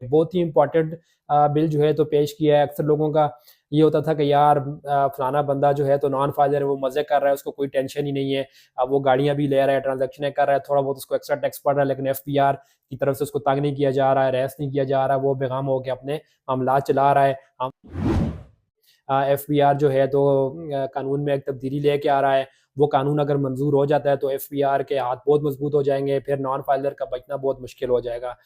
बहुत ही important bill जो है तो पेश किया है। अक्सर लोगों का ये होता था कि यार फलाना बंदा जो है तो नॉन फाइलर है, वो मजे कर रहा है, उसको कोई टेंशन ही नहीं है। अब वो गाड़ियां भी ले रहा है, ट्रांजेक्शन कर रहा है, थोड़ा बहुत उसको एक्स्ट्रा टैक्स पड़ रहा है, लेकिन एफपीआर की तरफ से उसको तंग नहीं किया जा रहा है, रेस नहीं किया जा रहा है, वो बेगम होकर अपने मामला चला रहा है। एफबीआर जो है तो कानून में एक तब्दीली लेके आ रहा है। वो कानून अगर मंजूर हो जाता है तो एफबीआर के हाथ बहुत मजबूत हो जाएंगे, फिर नॉन फाइलर का बचना बहुत मुश्किल हो जाएगा।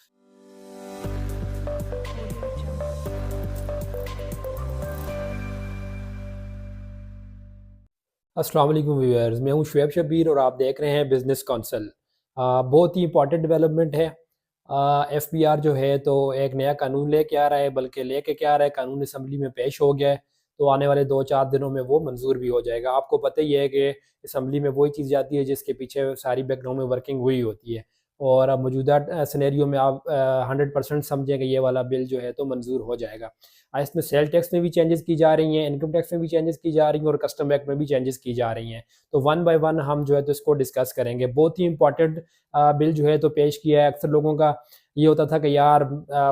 अस्सलाम वालेकुम व्यूअर्स, मैं हूं शुएब शब्बीर और आप देख रहे हैं बिजनेस काउंसिल। बहुत ही इंपॉर्टेंट डेवलपमेंट है। एफबीआर जो है तो एक नया कानून लेके आ रहा है, बल्कि लेके क्या आ रहा है, कानून असम्बली में पेश हो गया है, तो आने वाले 2-4 दिनों में वो मंजूर भी हो जाएगा। आपको पता ही है कि असम्बली में वही चीज़ जाती है जिसके पीछे सारी बैकग्राउंड में वर्किंग हुई होती है, और अब मौजूदा सिनेरियो में आप 100% समझें कि ये वाला बिल जो है तो मंजूर हो जाएगा। इसमें सेल टैक्स में भी चेंजेस की जा रही हैं, इनकम टैक्स में भी चेंजेस की जा रही हैं, और कस्टम एक्ट में भी चेंजेस की जा रही हैं। तो वन बाय वन हम जो है तो इसको डिस्कस करेंगे। बहुत ही इंपॉर्टेंट बिल जो है तो पेश किया है। अक्सर लोगों का ये होता था कि यार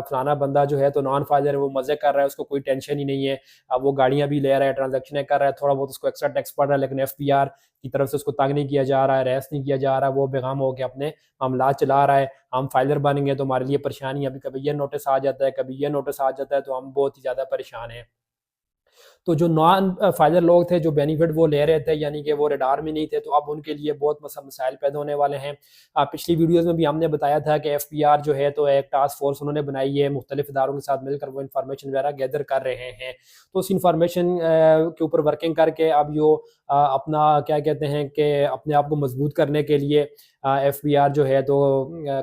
फलाना बंदा जो है तो नॉन फाइलर है, वो मजे कर रहा है, उसको कोई टेंशन ही नहीं है। अब वो गाड़ियां भी ले रहा है, ट्रांजेक्शन कर रहा है, थोड़ा बहुत उसको एक्स्ट्रा टैक्स पड़ रहा है, लेकिन एफपीआर की तरफ से उसको तंग नहीं किया जा रहा है, रेस नहीं किया जा रहा है, वो बेगम होकर अपने मामला चला रहा है। हम फाइलर बनेंगे तो हमारे लिए परेशानी, अभी कभी ये नोटिस आ जाता है, कभी ये नोटिस आ जाता है, तो हम बहुत ही ज़्यादा परेशान हैं। तो जो नॉन फाइलर लोग थे, जो बेनिफिट वो ले रहे थे, यानी कि वो रडार में नहीं थे, तो अब उनके लिए बहुत मसाइल पैदा होने वाले हैं। पिछली वीडियोज़ में भी हमने बताया था कि एफपीआर जो है तो एक टास्क फोर्स उन्होंने बनाई है, मुख्तलिफ इदारों के साथ मिलकर वो इन्फॉर्मेशन वगैरह गैदर कर रहे हैं। तो उस इन्फॉर्मेशन के ऊपर वर्किंग करके अब यो अपना क्या कहते हैं कि अपने आप को मजबूत करने के लिए एफपीआर जो है तो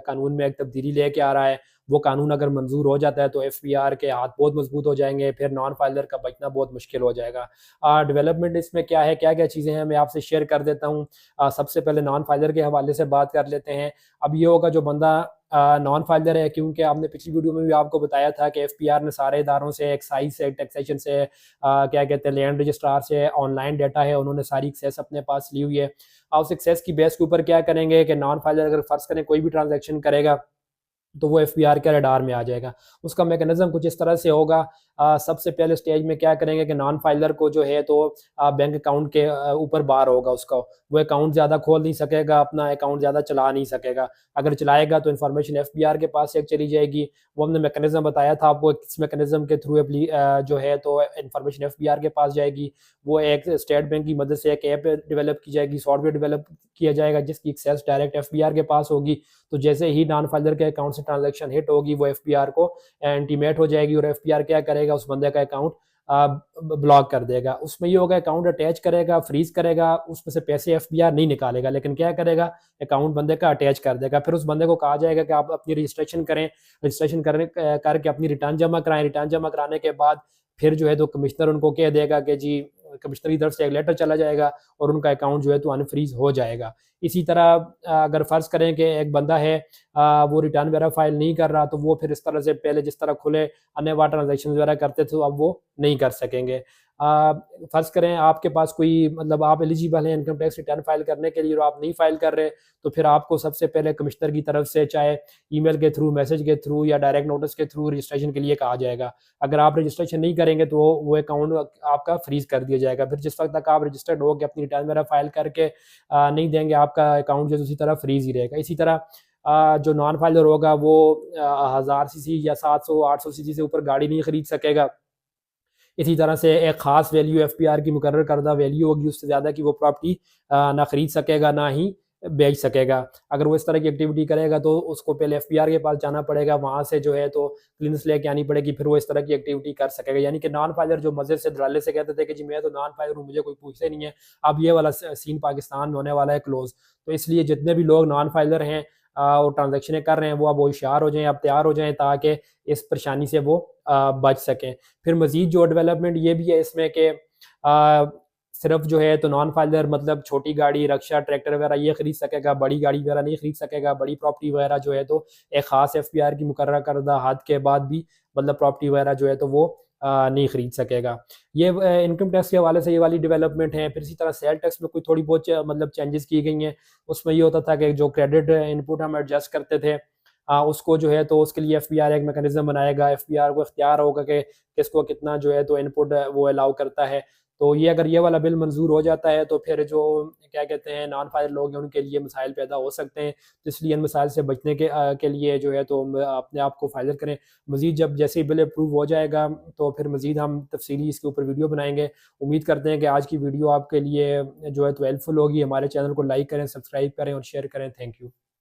कानून में एक तब्दीली लेके आ रहा है। वो कानून अगर मंजूर हो जाता है तो एफबीआर के हाथ बहुत मजबूत हो जाएंगे, फिर नॉन फाइलर का बचना बहुत मुश्किल हो जाएगा। डेवलपमेंट इसमें क्या है, क्या क्या चीज़ें हैं, मैं आपसे शेयर कर देता हूँ। सबसे पहले नॉन फाइलर के हवाले से बात कर लेते हैं। अब ये होगा जो बंदा नॉन फाइलर है, क्योंकि आपने पिछली वीडियो में भी आपको बताया था कि एफपीआर ने सारे इदारों से, एक्साइज से, टैक्सेशन से, क्या कहते हैं लैंड रजिस्ट्रार से ऑनलाइन डाटा है, उन्होंने सारी एक्सेस अपने पास ली हुई है। उस एक्सेस की बेस के ऊपर क्या करेंगे कि नॉन फाइलर अगर फर्ज करें कोई भी ट्रांजेक्शन करेगा तो वो एफबीआर के रडार में आ जाएगा। उसका मैकेनिज्म कुछ इस तरह से होगा। सबसे पहले स्टेज में क्या करेंगे कि नॉन फाइलर को जो है तो बैंक अकाउंट के ऊपर बार होगा उसका, वो अकाउंट ज़्यादा खोल नहीं सकेगा, अपना अकाउंट ज़्यादा चला नहीं सकेगा। अगर चलाएगा तो इन्फॉर्मेशन एफबीआर के पास एक चली जाएगी। वो हमने मैकेनिज्म बताया था आपको, किस मैकेनिज्म के थ्रू जो है तो इन्फॉर्मेशन एफबीआर के पास जाएगी। वो एक स्टेट बैंक की मदद से एक ऐप डेवलप की जाएगी, सॉफ्टवेयर डेवलप किया जाएगा, जिसकी एक्सेस डायरेक्ट एफबीआर के पास होगी। तो जैसे ही नॉन फाइलर के अकाउंट से ट्रांजैक्शन हिट होगी, वो एफपीआर को इंटीमेट हो जाएगी, और एफपीआर क्या करेगा, उस बंदे का अकाउंट ब्लॉक कर देगा। उसमें ये होगा अकाउंट अटैच करेगा, फ्रीज करेगा, उसमें से पैसे एफबीआर नहीं निकालेगा, लेकिन क्या करेगा, अकाउंट बंदे का अटैच कर देगा। फिर उस बंदे को कहा जाएगा कि आप अपनी रजिस्ट्रेशन करें, रजिस्ट्रेशन करने करके अपनी रिटर्न जमा कराएं। रिटर्न जमा कराने के बाद फिर जो है तो कमिश्नर उनको कह देगा कि जी, कमिश्नर की तरफ से एक लेटर चला जाएगा और उनका अकाउंट जो है तो अनफ्रीज हो जाएगा। इसी तरह अगर फर्ज करें कि एक बंदा है, वो रिटर्न वगैरह फाइल नहीं कर रहा, तो वो फिर इस तरह से पहले जिस तरह खुले अन्य बार ट्रांजेक्शन वगैरह करते थे, तो अब वो नहीं कर सकेंगे। फर्ज करें आपके पास कोई, मतलब आप एलिजिबल हैं इनकम टैक्स रिटर्न फाइल करने के लिए और आप नहीं फाइल कर रहे, तो फिर आपको सबसे पहले कमिश्नर की तरफ से चाहे ईमेल के थ्रू, मैसेज के थ्रू या डायरेक्ट नोटिस के थ्रू रजिस्ट्रेशन के लिए कहा जाएगा। अगर आप रजिस्ट्रेशन नहीं करेंगे तो वो अकाउंट आपका फ्रीज कर दिया जाएगा। फिर जिस वक्त तक आप रजिस्टर्ड हो गए, अपनी रिटर्न वगैरह फाइल करके नहीं देंगे, आपका अकाउंट जो उसी तरह फ्रीज ही रहेगा। इसी तरह जो नॉन फाइलर होगा वो 1000 सीसी या 700-800 सीसी से ऊपर गाड़ी नहीं खरीद सकेगा। इसी तरह से एक ख़ास वैल्यू एफपीआर की मुकर्रर करदा वैल्यू होगी, उससे ज़्यादा की वो प्रॉपर्टी ना खरीद सकेगा, ना ही बेच सकेगा। अगर वो इस तरह की एक्टिविटी करेगा तो उसको पहले एफपीआर के पास जाना पड़ेगा, वहाँ से जो है तो क्लियरेंस लेके आनी पड़ेगी, फिर वो इस तरह की एक्टिविटी कर सकेगा। यानी कि नॉन फाइलर जो मज़े से धड़ल्ले से कहते थे कि जी मैं तो नॉन फाइलर हूँ, मुझे कोई पूछते नहीं है, अब ये वाला सीन पाकिस्तान में होने वाला है क्लोज। तो इसलिए जितने भी लोग नॉन फाइलर हैं और ट्रांजेक्शन कर रहे हैं, वो अब होशियार हो जाएं, अब तैयार हो जाएं, ताकि इस परेशानी से वो बच सकें। फिर मजीद जो डेवलपमेंट ये भी है इसमें कि सिर्फ जो है तो नॉन फाइलर मतलब छोटी गाड़ी, रक्षा, ट्रैक्टर वगैरह ये खरीद सकेगा, बड़ी गाड़ी वगैरह नहीं खरीद सकेगा। बड़ी प्रॉपर्टी वगैरह जो है तो एक खास एफपीआर की मुकर्रर करदा हद के बाद भी मतलब प्रॉपर्टी वगैरह जो है तो वो नहीं खरीद सकेगा। ये इनकम टैक्स के हवाले से ये वाली डेवलपमेंट है। फिर इसी तरह सेल टैक्स में कोई थोड़ी बहुत मतलब चेंजेस की गई हैं। उसमें ये होता था कि जो क्रेडिट इनपुट हम एडजस्ट करते थे, उसको जो है तो उसके लिए एफबीआर एक मैकेनिज्म बनाएगा। एफबीआर को इख्तियार होगा कि किसको कितना जो है तो इनपुट वो अलाउ करता है। तो ये अगर ये वाला बिल मंजूर हो जाता है तो फिर जो क्या कहते हैं नॉन फाइल लोग हैं उनके लिए मसाइल पैदा हो सकते हैं। तो इसलिए इन मसाइल से बचने के लिए जो है तो अपने आप को फाइल करें। मज़ीद जब जैसे ही बिल अप्रूव हो जाएगा तो फिर मज़ीद हम तफसीली इसके ऊपर वीडियो बनाएंगे। उम्मीद करते हैं कि आज की वीडियो आपके लिए जो है तो हेल्पफुल होगी। हमारे चैनल को लाइक करें, सब्सक्राइब करें और शेयर करें। Thank you.